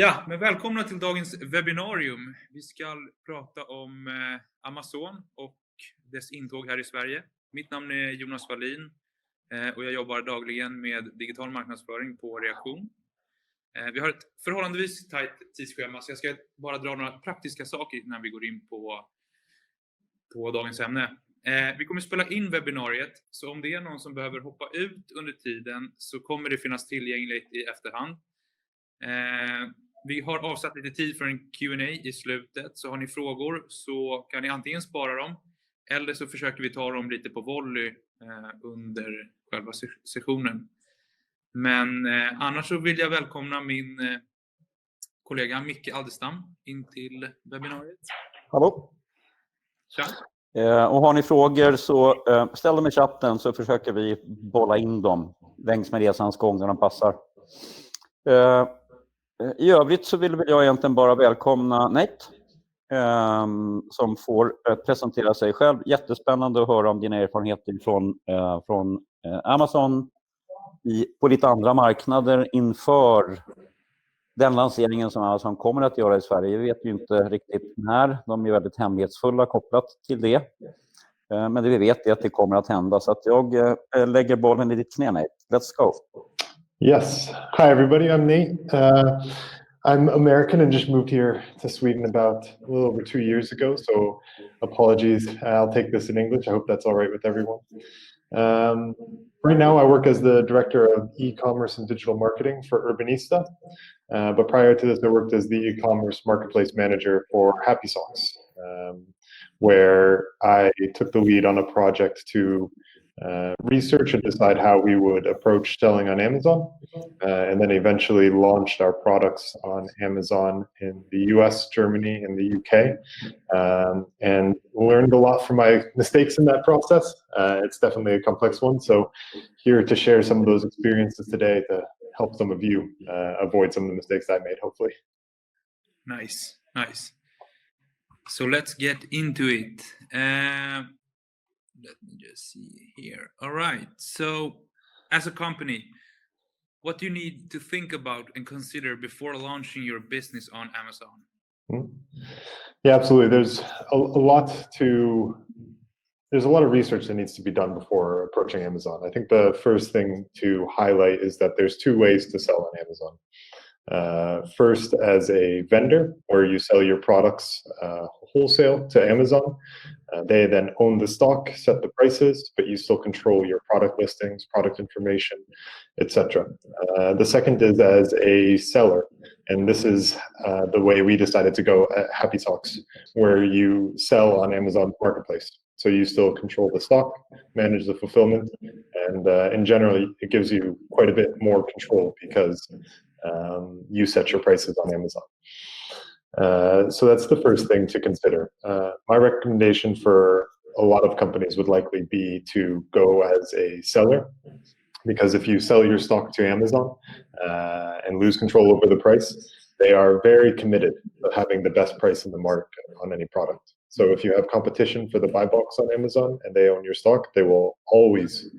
Ja, men välkomna till dagens webbinarium. Vi ska prata om Amazon och dess intåg här i Sverige. Mitt namn är Jonas Wallin och jag jobbar dagligen med digital marknadsföring på Reaktion. Vi har ett förhållandevis tajt tidsschema, så jag ska bara dra några praktiska saker när vi går in på dagens ämne. Vi kommer spela in webbinariet, så om det är någon som behöver hoppa ut under tiden så kommer det finnas tillgängligt i efterhand. Vi har avsatt lite tid för en Q&A i slutet, så har ni frågor så kan ni antingen spara dem eller så försöker vi ta dem lite på volley under själva sessionen. Men annars så vill jag välkomna min kollega Micke Aldestam in till webbinariet. Hallå! Tja! Och har ni frågor så ställ dem i chatten så försöker vi bolla in dem längs med resans gång när de passar. I övrigt så vill jag egentligen bara välkomna Nate som får presentera sig själv. Jättespännande att höra om dina erfarenheter från Amazon på lite andra marknader inför den lanseringen som Amazon kommer att göra i Sverige. Vi vet ju inte riktigt när. De är väldigt hemlighetsfulla kopplat till det. Men det vi vet är att det kommer att hända. Så att jag lägger bollen i ditt knä, Nate. Let's go. Yes. Hi, everybody. I'm Nate. I'm American and just moved here to Sweden about a little over 2 years ago. So apologies. I'll take this in English. I hope that's all right with everyone. Right now, I work as the director of e-commerce and digital marketing for Urbanista. But prior to this, I worked as the e-commerce marketplace manager for Happy Socks, where I took the lead on a project to research and decide how we would approach selling on Amazon, and then eventually launched our products on Amazon in the US, Germany, and the UK, and learned a lot from my mistakes in that process. It's definitely a complex one, so here to share some of those experiences today to help some of you avoid some of the mistakes I made, hopefully. Nice. So let's get into it. Let me just see here. All right. So as a company, what do you need to think about and consider before launching your business on Amazon? Yeah, absolutely. There's a lot of research that needs to be done before approaching Amazon. I think the first thing to highlight is that there's 2 ways to sell on Amazon. First, as a vendor, where you sell your products wholesale to Amazon. They then own the stock, set the prices, but you still control your product listings, product information, etc. The second is as a seller, and this is the way we decided to go at Happy Socks, where you sell on Amazon Marketplace. So you still control the stock, manage the fulfillment, and in general, it gives you quite a bit more control because you set your prices on Amazon. So that's the first thing to consider. My recommendation for a lot of companies would likely be to go as a seller, because if you sell your stock to Amazon and lose control over the price, they are very committed to having the best price in the market on any product. So if you have competition for the buy box on Amazon and they own your stock, they will always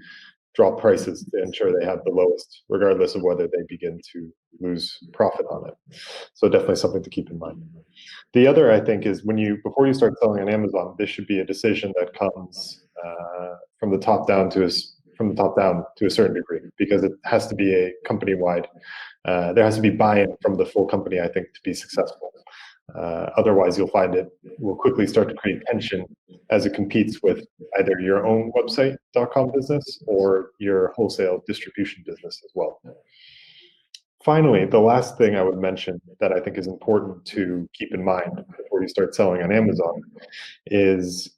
drop prices to ensure they have the lowest, regardless of whether they begin to lose profit on it. So definitely something to keep in mind. The other, I think, is before you start selling on Amazon, this should be a decision that comes from the top down to a certain degree, because it has to be a company-wide. There has to be buy-in from the full company, I think, to be successful. Otherwise, you'll find it will quickly start to create tension as it competes with either your own website.com business or your wholesale distribution business as well. Finally, the last thing I would mention that I think is important to keep in mind before you start selling on Amazon is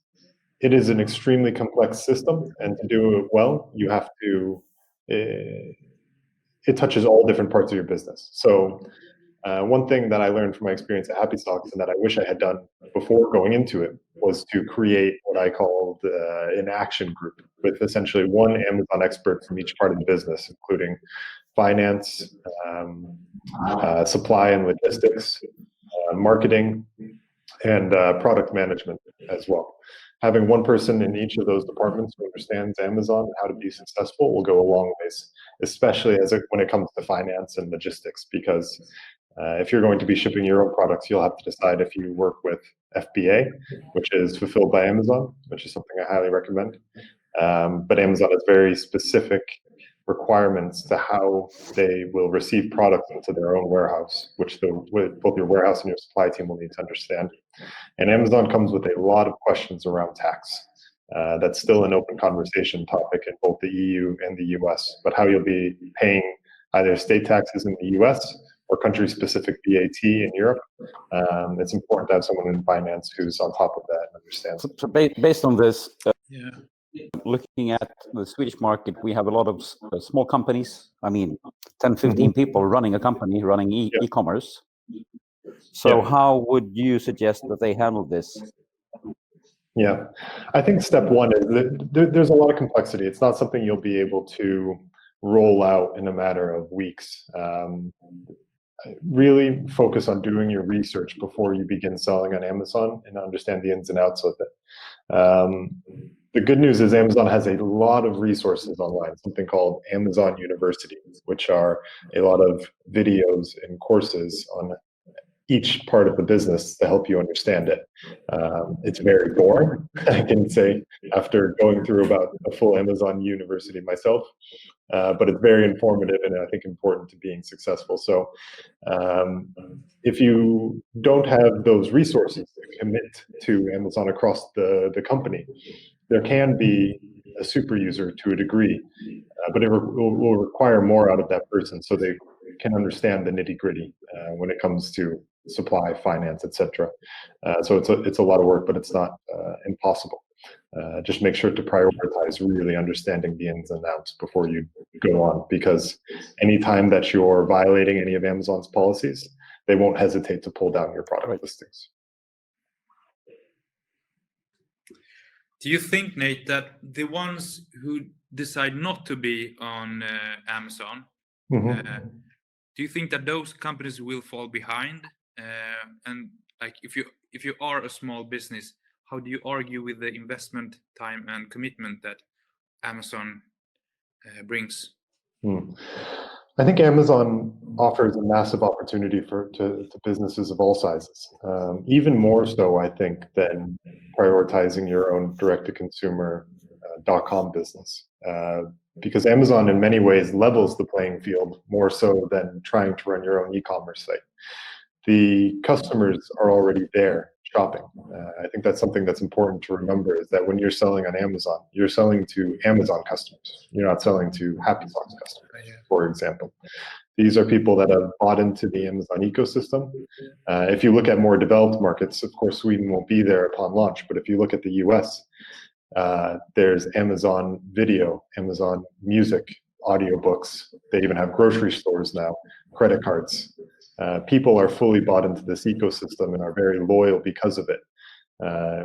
it is an extremely complex system, and to do it well, you have to, it touches all different parts of your business. So one thing that I learned from my experience at Happy Socks, and that I wish I had done before going into it, was to create what I called an action group with essentially one Amazon expert from each part of the business, including finance, supply and logistics, marketing, and product management as well. Having one person in each of those departments who understands Amazon and how to be successful will go a long ways, especially when it comes to finance and logistics, because If you're going to be shipping your own products, you'll have to decide if you work with FBA, which is fulfilled by Amazon, which is something I highly recommend. But Amazon has very specific requirements to how they will receive products into their own warehouse, which both your warehouse and your supply team will need to understand. And Amazon comes with a lot of questions around tax. That's still an open conversation topic in both the EU and the US, but how you'll be paying either state taxes in the US or country-specific VAT in Europe. It's important to have someone in finance who's on top of that and understands. So based on this, Yeah. looking at the Swedish market, we have a lot of small companies. I mean, 10, 15 people running a company, running e-commerce. So how would you suggest that they handle this? Yeah, I think step one is that there's a lot of complexity. It's not something you'll be able to roll out in a matter of weeks. Really focus on doing your research before you begin selling on Amazon and understand the ins and outs of it. The good news is Amazon has a lot of resources online, something called Amazon University, which are a lot of videos and courses on each part of the business to help you understand it. It's very boring, I can say, after going through about a full Amazon University myself, but it's very informative and I think important to being successful. So if you don't have those resources to commit to Amazon across the company, there can be a super user to a degree, but it will require more out of that person so they can understand the nitty-gritty when it comes to supply, finance, etc. So it's a lot of work, but it's not impossible. Just make sure to prioritize really understanding the ins and outs before you go on, because anytime that you're violating any of Amazon's policies, they won't hesitate to pull down your product listings. Do you think, Nate, that the ones who decide not to be on Amazon, do you think that those companies will fall behind? And like, if you are a small business, how do you argue with the investment time and commitment that Amazon brings? I think Amazon offers a massive opportunity to businesses of all sizes, even more so, I think, than prioritizing your own direct-to-consumer .com business. Because Amazon, in many ways, levels the playing field more so than trying to run your own e-commerce site. The customers are already there shopping. I think that's something that's important to remember, is that when you're selling on Amazon, you're selling to Amazon customers. You're not selling to Happy Socks customers, for example. These are people that have bought into the Amazon ecosystem. If you look at more developed markets, of course, Sweden won't be there upon launch, but if you look at the US, there's Amazon Video, Amazon Music, audiobooks. They even have grocery stores now, credit cards. People are fully bought into this ecosystem and are very loyal because of it.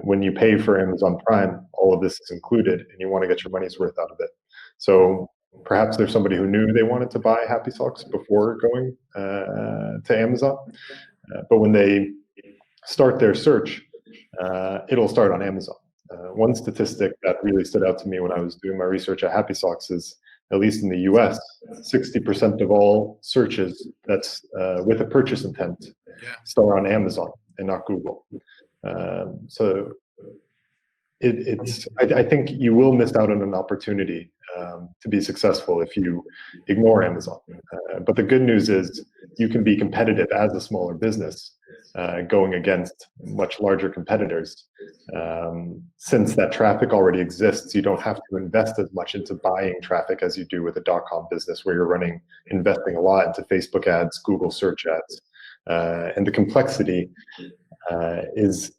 When you pay for Amazon Prime, all of this is included, and you want to get your money's worth out of it. So perhaps there's somebody who knew they wanted to buy Happy Socks before going to Amazon, but when they start their search, it'll start on Amazon. One statistic that really stood out to me when I was doing my research at Happy Socks is, at least in the US, 60% of all searches that's with a purchase intent start on Amazon and not Google. So I think you will miss out on an opportunity to be successful if you ignore Amazon. But the good news is you can be competitive as a smaller business going against much larger competitors. Since that traffic already exists, you don't have to invest as much into buying traffic as you do with a .com business, where you're investing a lot into Facebook ads, Google search ads. And the complexity is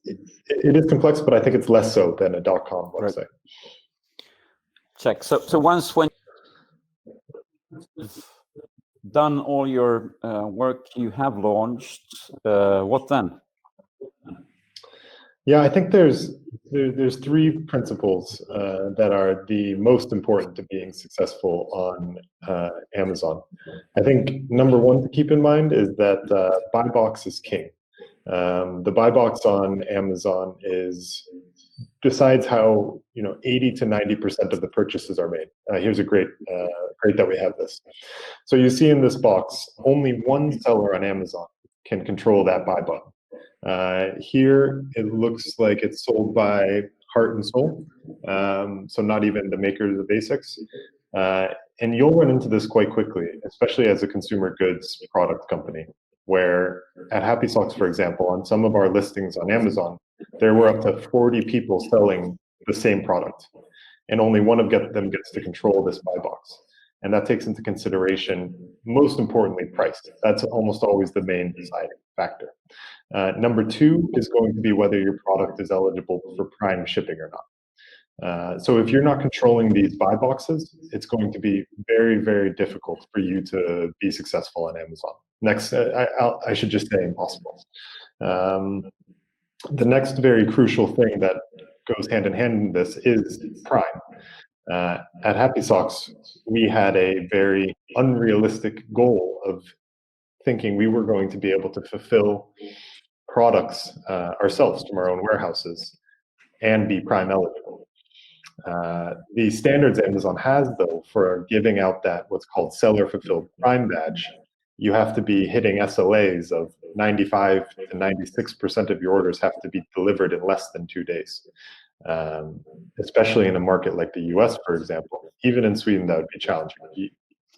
complex, but I think it's less so than a .com website. Right. Check. So once when you've done all your work, you have launched, what then? Yeah, I think there's three principles that are the most important to being successful on Amazon. I think number one to keep in mind is that buy box is king. The buy box on Amazon decides how 80 to 90% of the purchases are made. Here's a great that we have this. So you see in this box only one seller on Amazon can control that buy button. Here, it looks like it's sold by Heart and Soul, so not even the maker of the basics. And you'll run into this quite quickly, especially as a consumer goods product company, where at Happy Socks, for example, on some of our listings on Amazon, there were up to 40 people selling the same product, and only one of them gets to control this buy box. And that takes into consideration, most importantly, price. That's almost always the main deciding factor. Number two is going to be whether your product is eligible for Prime shipping or not. So if you're not controlling these buy boxes, it's going to be very, very difficult for you to be successful on Amazon. Next, I should just say impossible. The next very crucial thing that goes hand in hand in this is Prime. At Happy Socks, we had a very unrealistic goal of thinking we were going to be able to fulfill products ourselves from our own warehouses and be Prime eligible. The standards Amazon has, though, for giving out that what's called seller fulfilled Prime badge, you have to be hitting SLAs of 95 to 96% of your orders have to be delivered in less than 2 days. Especially in a market like the US, for example. Even in Sweden, that would be challenging.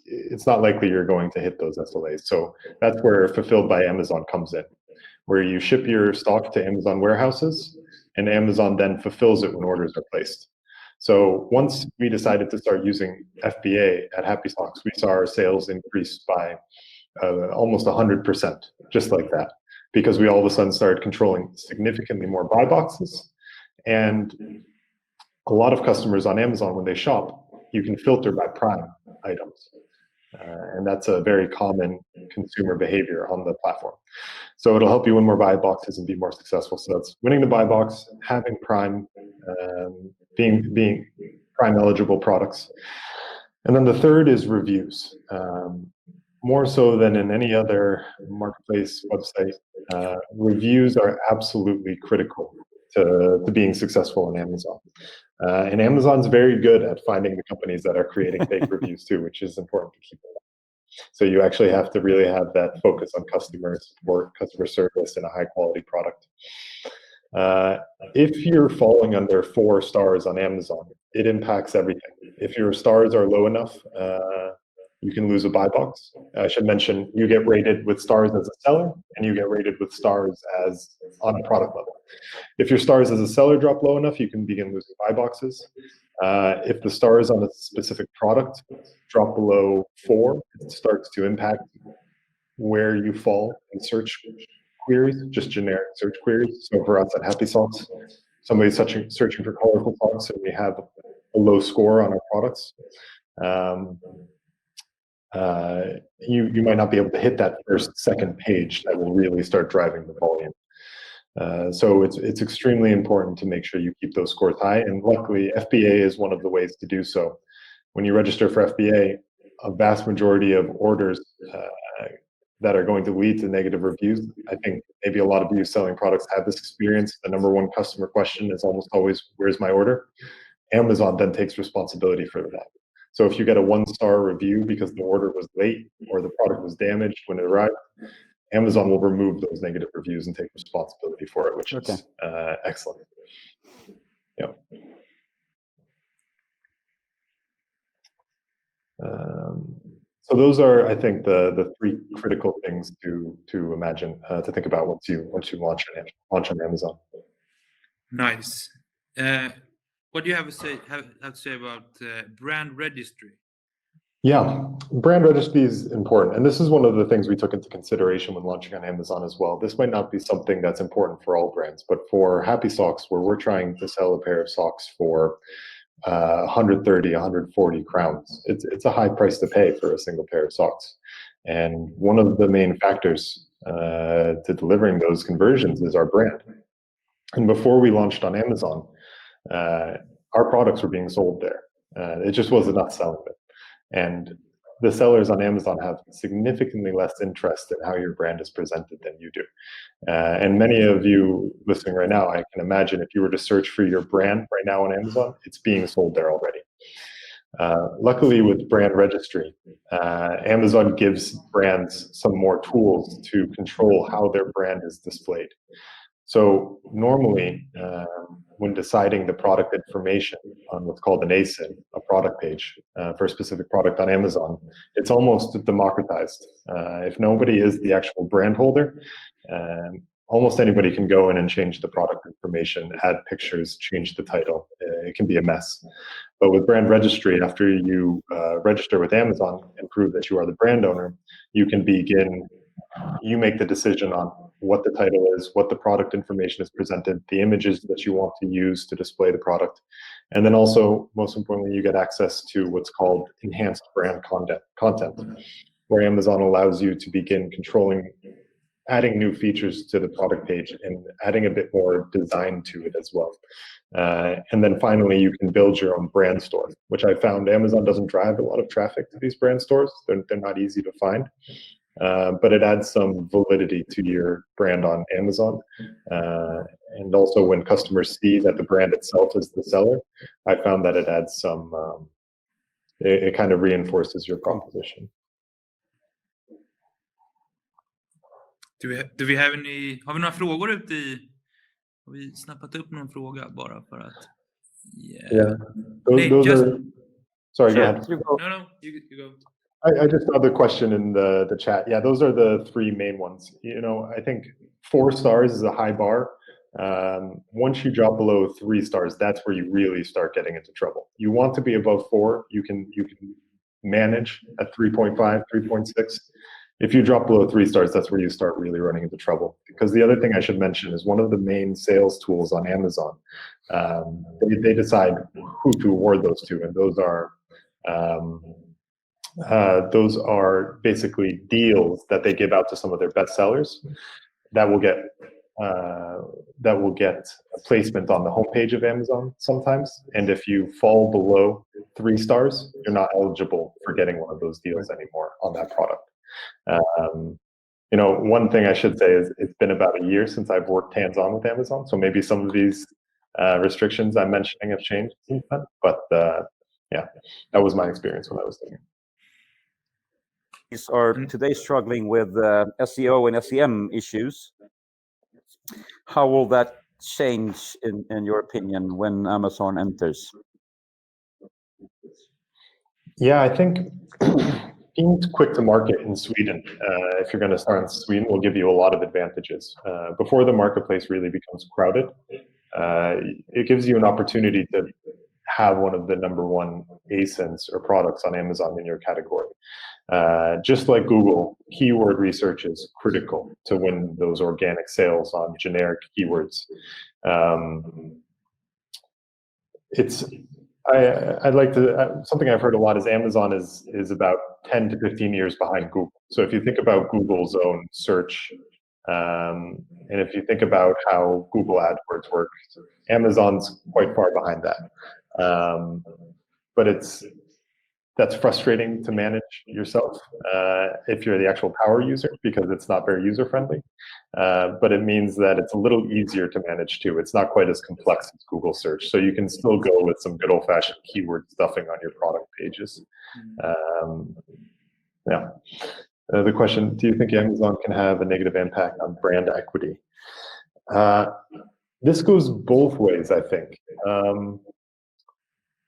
It's not likely you're going to hit those SLAs. So that's where Fulfilled by Amazon comes in, where you ship your stock to Amazon warehouses, and Amazon then fulfills it when orders are placed. So once we decided to start using FBA at Happy Socks, we saw our sales increase by almost 100%, just like that, because we all of a sudden started controlling significantly more buy boxes. And a lot of customers on Amazon, when they shop, you can filter by Prime items. And that's a very common consumer behavior on the platform. So it'll help you win more buy boxes and be more successful. So that's winning the buy box, having Prime, being Prime eligible products. And then the third is reviews. More so than in any other marketplace website, reviews are absolutely critical to being successful on Amazon. And Amazon's very good at finding the companies that are creating fake reviews too, which is important to keep in mind. So you actually have to really have that focus on customer support, customer service, and a high quality product. If you're falling under 4 stars on Amazon, it impacts everything. If your stars are low enough, you can lose a buy box. I should mention you get rated with stars as a seller, and you get rated with stars as on a product level. If your stars as a seller drop low enough, you can begin losing buy boxes. If the stars on a specific product drop below 4, it starts to impact where you fall in search queries, just generic search queries. So for us at Happy Socks, somebody's searching for colorful socks, and we have a low score on our products. You might not be able to hit that second page that will really start driving the volume. So it's extremely important to make sure you keep those scores high, and luckily FBA is one of the ways to do so. When you register for FBA, a vast majority of orders that are going to lead to negative reviews, I think maybe a lot of you selling products have this experience. The number one customer question is almost always, where's my order? Amazon then takes responsibility for that. So if you get a 1-star review because the order was late or the product was damaged when it arrived, Amazon will remove those negative reviews and take responsibility for it, which is excellent. Yeah. So those are, I think, the 3 critical things to imagine, to think about once you launch on Amazon. Nice. What do you have to say about brand registry? Yeah, brand registry is important. And this is one of the things we took into consideration when launching on Amazon as well. This might not be something that's important for all brands, but for Happy Socks, where we're trying to sell a pair of socks for 130, 140 crowns, it's a high price to pay for a single pair of socks. And one of the main factors to delivering those conversions is our brand. And before we launched on Amazon, our products were being sold there. It just was not selling them. And the sellers on Amazon have significantly less interest in how your brand is presented than you do. And many of you listening right now, I can imagine if you were to search for your brand right now on Amazon, it's being sold there already. Luckily, with brand registry, Amazon gives brands some more tools to control how their brand is displayed. So normally, when deciding the product information on what's called an ASIN, a product page for a specific product on Amazon, it's almost democratized. If nobody is the actual brand holder, almost anybody can go in and change the product information, add pictures, change the title. It can be a mess. But with brand registry, after you register with Amazon and prove that you are the brand owner, you can begin, you make the decision on what the title is, what the product information is presented, the images that you want to use to display the product. And then also, most importantly, you get access to what's called enhanced brand content, where Amazon allows you to begin controlling, adding new features to the product page and adding a bit more design to it as well. And then finally, you can build your own brand store, which I found Amazon doesn't drive a lot of traffic to these brand stores. They're not easy to find. But it adds some validity to your brand on Amazon. And also when customers see that the brand itself is the seller, I found that it adds some, it kind of reinforces your proposition. Do vi have any, har vi några frågor ute i, har vi snappat upp någon fråga bara för att? Yeah. Those are, sorry, Sure. go ahead. No, you go. I just saw the question in the chat. Yeah, those are the three main ones. You know, I think 4 stars is a high bar. Once you drop below 3 stars, that's where you really start getting into trouble. You want to be above 4. You can manage at 3.5, 3.6. If you drop below 3 stars, that's where you start really running into trouble. Because the other thing I should mention is one of the main sales tools on Amazon. They decide who to award those to, and those are basically deals that they give out to some of their best sellers that will get a placement on the homepage of Amazon sometimes. And if you fall below 3 stars, you're not eligible for getting one of those deals anymore on that product. You know, one thing I should say is it's been about a year since I've worked hands-on with Amazon, so maybe some of these restrictions I'm mentioning have changed since then. But yeah, that was my experience when I was doing it. Are today struggling with SEO and SEM issues. How will that change, in your opinion, when Amazon enters? Yeah, I think being quick to market in Sweden, if you're going to start in Sweden, will give you a lot of advantages. Before the marketplace really becomes crowded, it gives you an opportunity to have one of the #1 ASINs or products on Amazon in your category. Just like Google, keyword research is critical to win those organic sales on generic keywords. I'd like to, something I've heard a lot is Amazon is about 10 to 15 years behind Google. So if you think about Google's own search, and if you think about how Google AdWords works, Amazon's quite far behind that. But that's frustrating to manage yourself if you're the actual power user, because it's not very user-friendly. But it means that it's a little easier to manage too. It's not quite as complex as Google search. So you can still go with some good old-fashioned keyword stuffing on your product pages. Yeah. The question, do you think Amazon can have a negative impact on brand equity? This goes both ways, I think.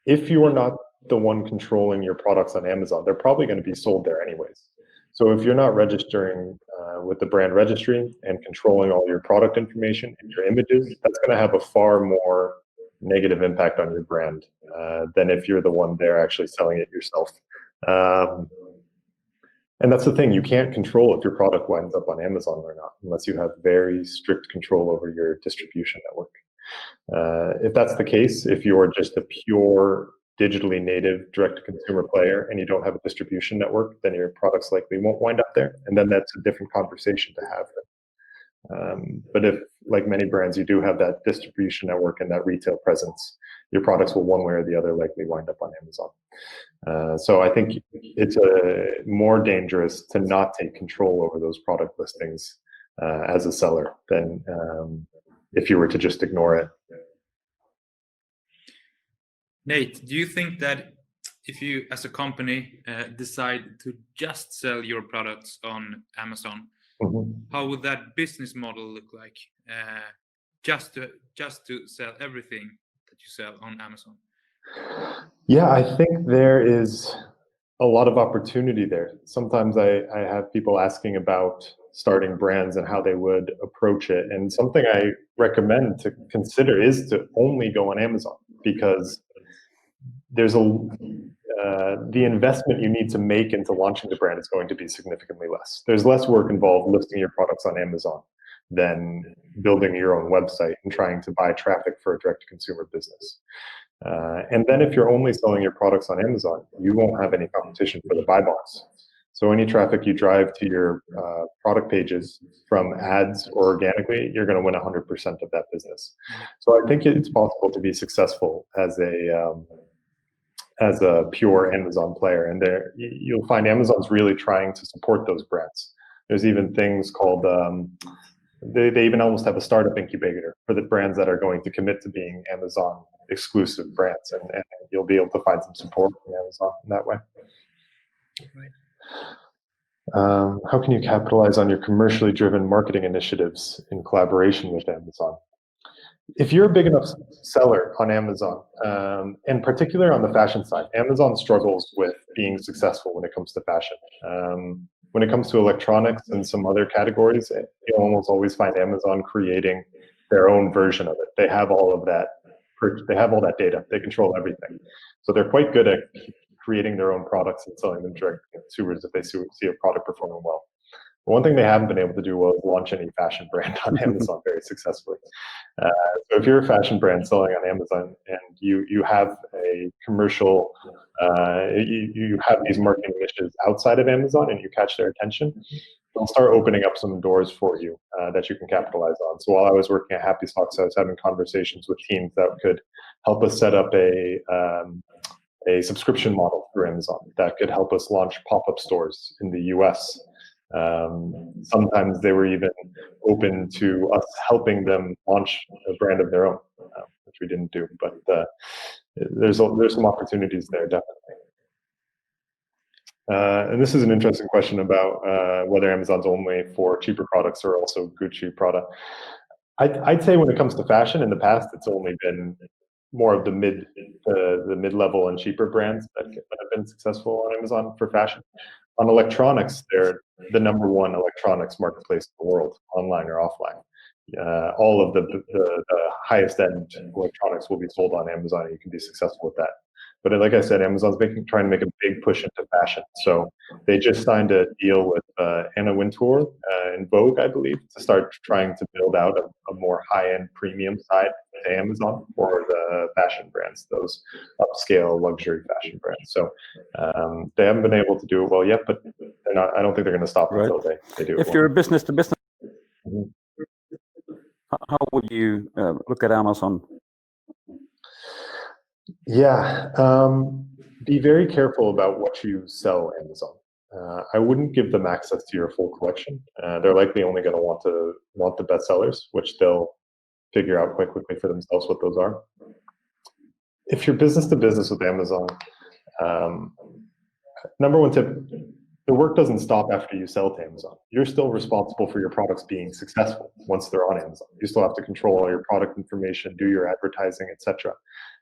If you are not the one controlling your products on Amazon, they're probably going to be sold there anyways. So if you're not registering with the brand registry and controlling all your product information and your images, that's going to have a far more negative impact on your brand than if you're the one there actually selling it yourself. And that's the thing, you can't control if your product winds up on Amazon or not, unless you have very strict control over your distribution network. If that's the case, if you're just a pure digitally native direct-to-consumer player and you don't have a distribution network, then your products likely won't wind up there. And then that's a different conversation to have. But if, like many brands, you do have that distribution network and that retail presence, your products will one way or the other likely wind up on Amazon. So I think it's more dangerous to not take control over those product listings as a seller than if you were to just ignore it. Nate, do you think that if you, as a company, decide to just sell your products on Amazon, how would that business model look like? Just to sell everything that you sell on Amazon? Yeah, I think there is a lot of opportunity there. Sometimes I have people asking about starting brands and how they would approach it. And something I recommend to consider is to only go on Amazon, because there's the investment you need to make into launching the brand is going to be significantly less. There's less work involved listing your products on Amazon than building your own website and trying to buy traffic for a direct-to-consumer business. And then if you're only selling your products on Amazon, you won't have any competition for the buy box. So any traffic you drive to your product pages from ads or organically, you're going to win 100% of that business. So I think it's possible to be successful as a pure Amazon player. And there, you'll find Amazon's really trying to support those brands. There's even things called, they even almost have a startup incubator for the brands that are going to commit to being Amazon exclusive brands. And you'll be able to find some support from Amazon in that way. Right. How can you capitalize on your commercially driven marketing initiatives in collaboration with Amazon? If you're a big enough seller on Amazon, in particular on the fashion side, Amazon struggles with being successful when it comes to fashion. When it comes to electronics and some other categories, you'll almost always find Amazon creating their own version of it. They have all of that. They have all that data. They control everything. So they're quite good at creating their own products and selling them direct to consumers if they see a product performing well. But one thing they haven't been able to do well is launch any fashion brand on Amazon very successfully. So if you're a fashion brand selling on Amazon and you have a commercial, you have these marketing initiatives outside of Amazon and you catch their attention, they'll start opening up some doors for you that you can capitalize on. So while I was working at Happy Socks, I was having conversations with teams that could help us set up a subscription model through Amazon that could help us launch pop-up stores in the US. Sometimes they were even open to us helping them launch a brand of their own, which we didn't do, but there's some opportunities there, definitely. And this is an interesting question about whether Amazon's only for cheaper products or also Gucci Prada. I'd say when it comes to fashion, in the past, it's only been more of the mid-level and cheaper brands that have been successful on Amazon for fashion. On electronics, they're the #1 electronics marketplace in the world, online or offline. All of the highest end electronics will be sold on Amazon, and you can be successful with that. But like I said, Amazon's trying to make a big push into fashion. So they just signed a deal with Anna Wintour in Vogue, I believe, to start trying to build out a more high-end premium side to Amazon for the fashion brands, those upscale luxury fashion brands. So they haven't been able to do it well yet, but they're not. I don't think they're going to stop until they do it. If you're a business to business, how would you look at Amazon? Yeah, be very careful about what you sell Amazon. I wouldn't give them access to your full collection. They're likely only going to want the bestsellers, which they'll figure out quite quickly for themselves what those are. If you're business to business with Amazon, #1 tip: the work doesn't stop after you sell to Amazon. You're still responsible for your products being successful once they're on Amazon. You still have to control all your product information, do your advertising, etc.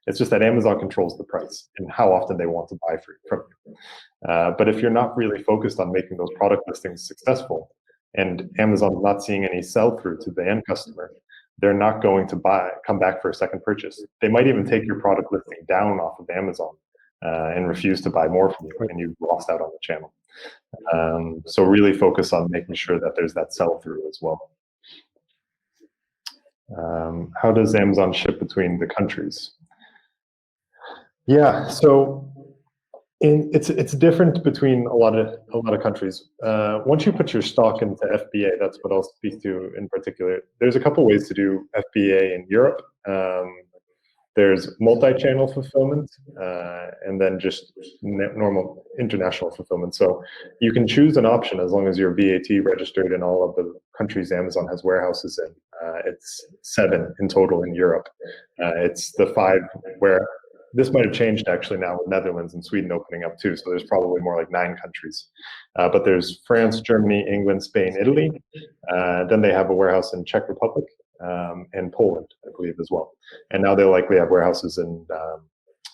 It's just that Amazon controls the price and how often they want to buy from you. But if you're not really focused on making those product listings successful, and Amazon's not seeing any sell-through to the end customer, they're not going to come back for a second purchase. They might even take your product listing down off of Amazon and refuse to buy more from you, and you've lost out on the channel. So really focus on making sure that there's that sell-through as well. How does Amazon ship between the countries? Yeah, so it's different between a lot of countries. Once you put your stock into FBA, that's what I'll speak to in particular. There's a couple ways to do FBA in Europe. There's multi-channel fulfillment, and then just normal international fulfillment. So you can choose an option as long as you're VAT registered in all of the countries Amazon has warehouses in. It's 7 in total in Europe. It's the 5 where This might have changed actually now with Netherlands and Sweden opening up too. So there's probably more like 9 countries. But there's France, Germany, England, Spain, Italy. Then they have a warehouse in Czech Republic and Poland, I believe, as well. And now they'll likely have warehouses in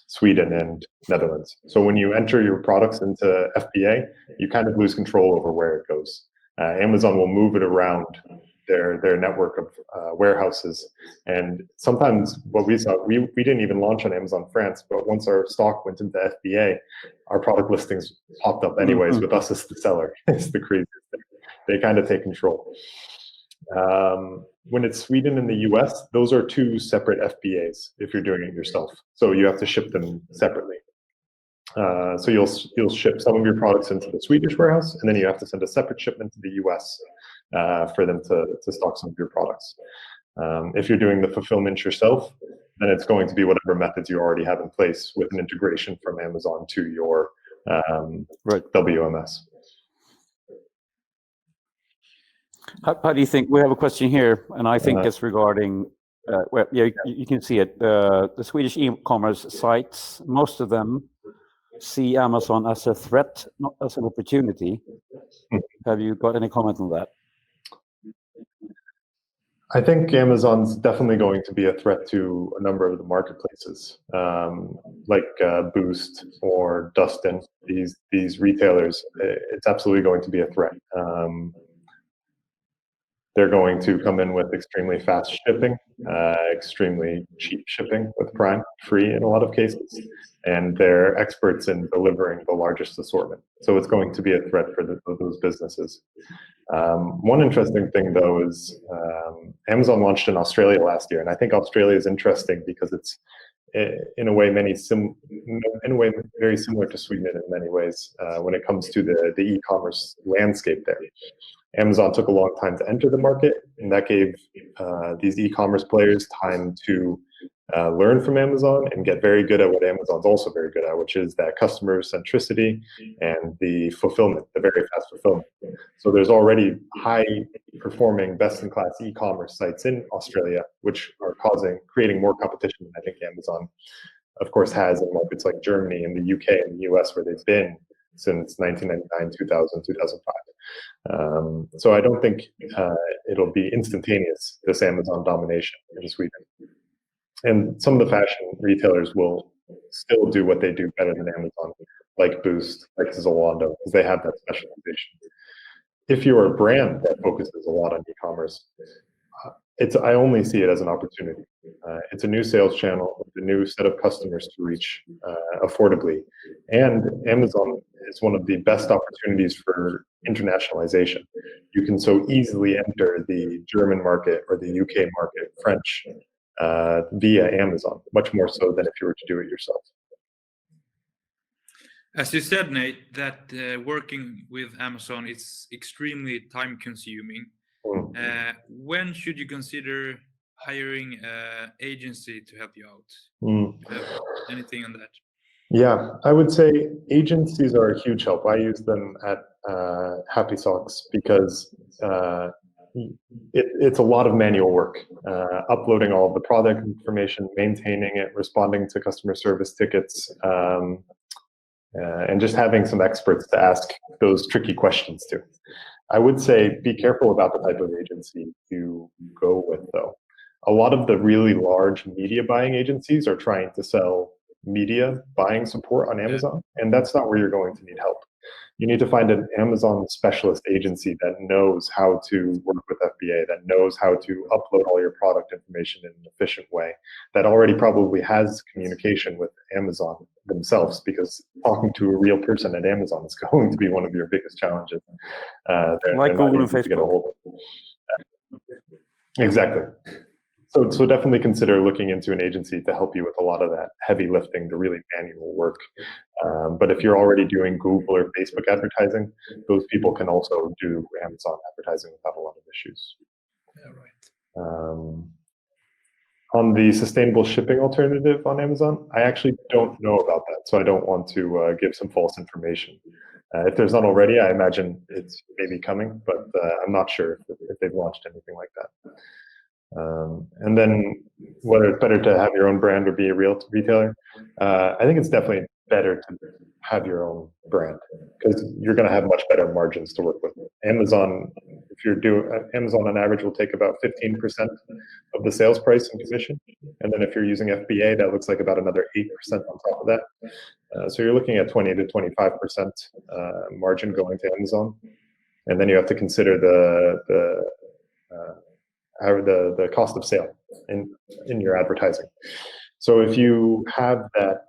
Sweden and Netherlands. So when you enter your products into FBA, you kind of lose control over where it goes. Amazon will move it around their network of warehouses. And sometimes what we saw, we didn't even launch on Amazon France, but once our stock went into FBA, our product listings popped up anyways with us as the seller. It's the craziest thing. They kind of take control. When it's Sweden and the US, those are 2 separate FBAs if you're doing it yourself. So you have to ship them separately. So you'll ship some of your products into the Swedish warehouse, and then you have to send a separate shipment to the US for them to stock some of your products. If you're doing the fulfillment yourself, then it's going to be whatever methods you already have in place with an integration from Amazon to your WMS. How do you think? We have a question here, and I think it's regarding. Well, yeah, you can see it. The Swedish e-commerce sites, most of them see Amazon as a threat, not as an opportunity. Have you got any comment on that? I think Amazon's definitely going to be a threat to a number of the marketplaces, like Boost or Dustin. These retailers, it's absolutely going to be a threat. They're going to come in with extremely fast shipping, extremely cheap shipping with Prime, free in a lot of cases, and they're experts in delivering the largest assortment. So it's going to be a threat for those businesses. One interesting thing, though, is Amazon launched in Australia last year, and I think Australia is interesting because it's in a way very similar to Sweden in many ways when it comes to the e-commerce landscape there. Amazon took a long time to enter the market, and that gave these e-commerce players time to learn from Amazon and get very good at what Amazon's also very good at, which is that customer centricity and the fulfillment, the very fast fulfillment. So there's already high-performing, best-in-class e-commerce sites in Australia, which are creating more competition than I think Amazon, of course, has in markets like Germany and the UK and the US, where they've been since 1999, 2000, 2005. So I don't think it'll be instantaneous, this Amazon domination in Sweden. And some of the fashion retailers will still do what they do better than Amazon, like Boost, like Zalando, because they have that specialization. If you're a brand that focuses a lot on e-commerce, I only see it as an opportunity. It's a new sales channel, a new set of customers to reach affordably. And Amazon is one of the best opportunities for internationalization. You can so easily enter the German market or the UK market, French, via Amazon, much more so than if you were to do it yourself. As you said, Nate, that working with Amazon is extremely time consuming. When should you consider hiring an agency to help you out? Do you have anything on that? Yeah, I would say agencies are a huge help. I use them at Happy Socks because it's a lot of manual work, uploading all of the product information, maintaining it, responding to customer service tickets, and just having some experts to ask those tricky questions to. I would say be careful about the type of agency you go with, though. A lot of the really large media buying agencies are trying to sell media buying support on Amazon, and that's not where you're going to need help. You need to find an Amazon specialist agency that knows how to work with FBA, that knows how to upload all your product information in an efficient way, that already probably has communication with Amazon themselves, because talking to a real person at Amazon is going to be one of your biggest challenges. Like Google and Facebook. Exactly. So definitely consider looking into an agency to help you with a lot of that heavy lifting, the really manual work. But if you're already doing Google or Facebook advertising, those people can also do Amazon advertising without a lot of issues. Yeah, right. On the sustainable shipping alternative on Amazon, I actually don't know about that, so I don't want to give some false information. If there's not already, I imagine it's maybe coming, but I'm not sure if they've launched anything like that. And then whether it's better to have your own brand or be a real retailer, I think it's definitely better to have your own brand because you're going to have much better margins to work with. Amazon, Amazon on average will take about 15% of the sales price in commission. And then if you're using FBA, that looks like about another 8% on top of that. So you're looking at 20 to 25% margin going to Amazon. And then you have to consider the cost of sale in your advertising. So if you have that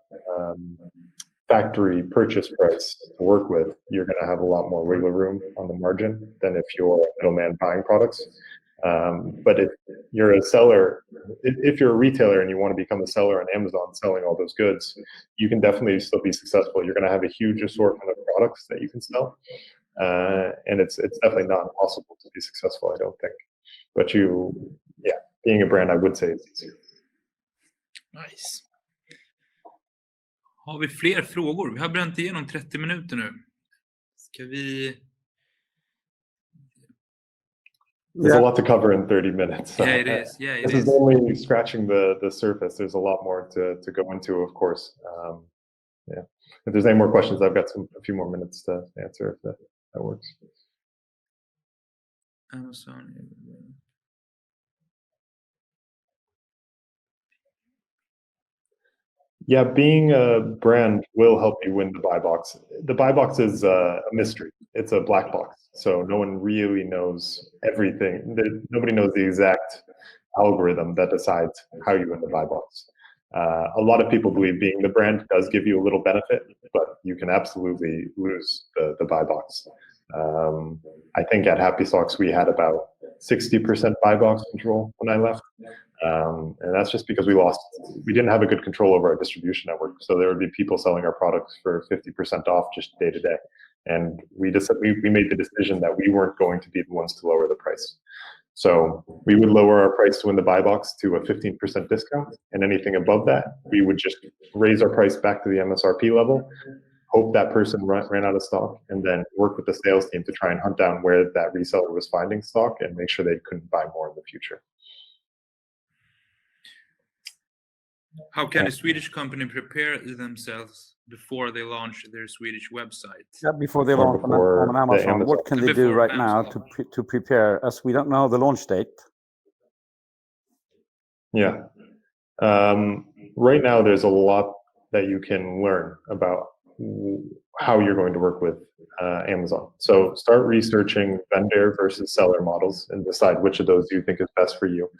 factory purchase price to work with, you're going to have a lot more wiggle room on the margin than if you're a middleman buying products. But if you're a seller, if you're a retailer and you want to become a seller on Amazon selling all those goods, you can definitely still be successful. You're going to have a huge assortment of products that you can sell. And it's definitely not impossible to be successful, I don't think. But being a brand, I would say it's easier. Nice. Har vi fler frågor? Vi har bränt igenom 30 minuter nu. Ska vi... There's a lot to cover in 30 minutes. Yeah, it is. Yeah, this is only scratching the surface. There's a lot more to go into, of course. If there's any more questions, I've got a few more minutes to answer if that works. Amazon. Yeah, being a brand will help you win the buy box. The buy box is a mystery. It's a black box. So no one really knows everything. Nobody knows the exact algorithm that decides how you win the buy box. A lot of people believe being the brand does give you a little benefit, but you can absolutely lose the buy box. I think at Happy Socks we had about 60% buy box control when I left. And that's just because we didn't have a good control over our distribution network. So there would be people selling our products for 50% off just day to day. And we made the decision that we weren't going to be the ones to lower the price. So we would lower our price to win the buy box to a 15% discount. And anything above that, we would just raise our price back to the MSRP level, hope that person ran out of stock, and then work with the sales team to try and hunt down where that reseller was finding stock and make sure they couldn't buy more in the future. How can a Swedish company prepare themselves before they launch their Swedish website? Yeah, before they launch on Amazon. What can they do right now to prepare, as we don't know the launch date? Yeah. Right now, there's a lot that you can learn about how you're going to work with Amazon. So start researching vendor versus seller models and decide which of those you think is best for you.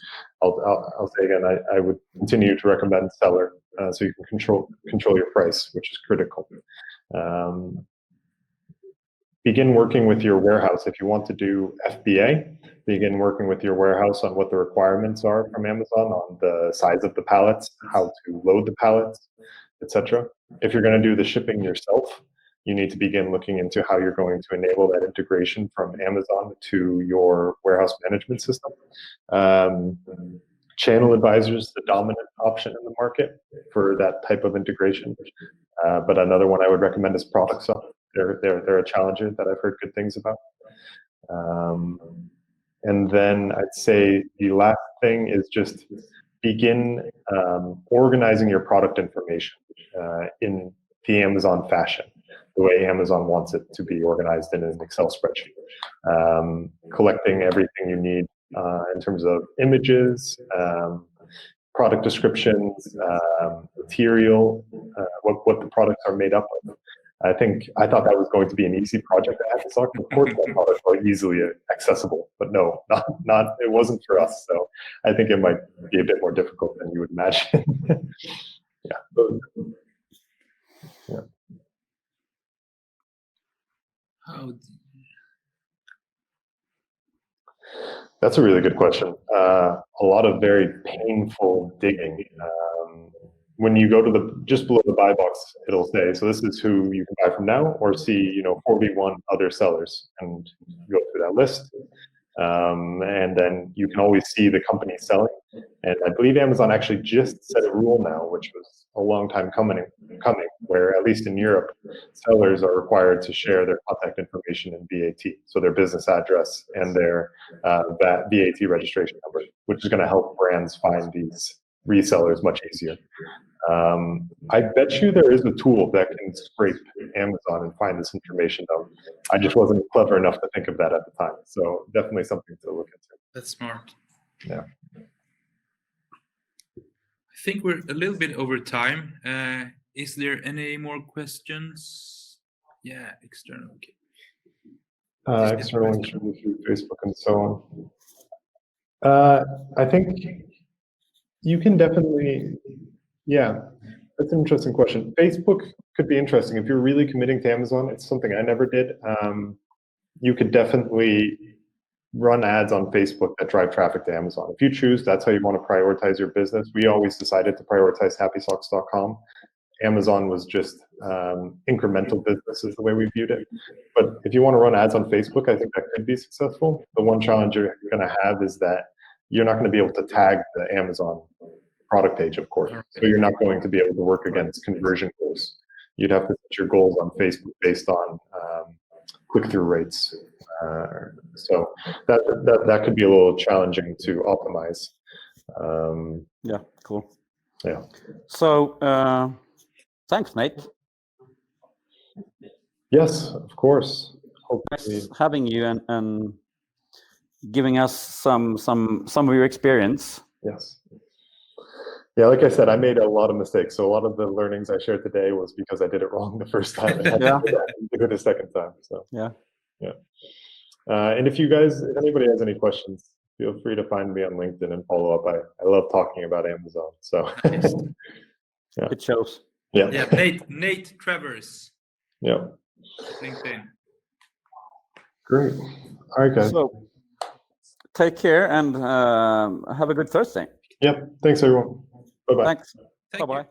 I'll say again, I would continue to recommend seller so you can control your price, which is critical. Begin working with your warehouse. If you want to do FBA, begin working with your warehouse on what the requirements are from Amazon on the size of the pallets, how to load the pallets, etc. If you're going to do the shipping yourself, you need to begin looking into how you're going to enable that integration from Amazon to your warehouse management system. Channel Advisor is the dominant option in the market for that type of integration. But another one I would recommend is Product. They're a challenger that I've heard good things about. And then I'd say the last thing is just begin organizing your product information in the Amazon fashion, the way Amazon wants it to be organized in an Excel spreadsheet. Collecting everything you need in terms of images, product descriptions, material, what the products are made up of. I thought that was going to be an easy project at Happy Socks. Of course, that products are easily accessible, but no, not. It wasn't for us. So I think it might be a bit more difficult than you would imagine. Yeah. That's a really good question. A lot of very painful digging. When you go to just below the buy box, it'll say, so this is who you can buy from now, or see, 4v1 other sellers, and go through that list. And then you can always see the company selling. And I believe Amazon actually just set a rule now, which was a long time coming, coming, where at least in Europe, sellers are required to share their contact information in VAT, so their business address and their VAT registration number, which is going to help brands find these resellers much easier. I bet you there is a tool that can scrape Amazon and find this information though. I just wasn't clever enough to think of that at the time. So definitely something to look into. That's smart. Yeah. I think we're a little bit over time. Is there any more questions? Yeah, external. Okay. External interview through Facebook and so on. I think you can definitely, yeah, that's an interesting question. Facebook could be interesting. If you're really committing to Amazon, it's something I never did. You could definitely run ads on Facebook that drive traffic to Amazon. If you choose, that's how you want to prioritize your business. We always decided to prioritize happysocks.com. Amazon was just incremental business is the way we viewed it. But if you want to run ads on Facebook, I think that could be successful. The one challenge you're going to have is that you're not going to be able to tag the Amazon product page, of course. So you're not going to be able to work against conversion goals. You'd have to set your goals on Facebook based on click-through rates. So that could be a little challenging to optimize. Yeah, cool. Yeah. So thanks, Nate. Yes, of course. Nice having you and giving us some of your experience. Yes. Yeah, like I said, I made a lot of mistakes. So a lot of the learnings I shared today was because I did it wrong the first time. And I had to do it the second time. So yeah. And if anybody has any questions, feel free to find me on LinkedIn and follow up. I love talking about Amazon. So yeah. It shows. Yeah. Yeah. Nate Travers. Yeah. LinkedIn. Great. All right, guys. So take care and have a good Thursday. Yep. Thanks, everyone. Bye-bye. Thanks. Thank you. Bye-bye.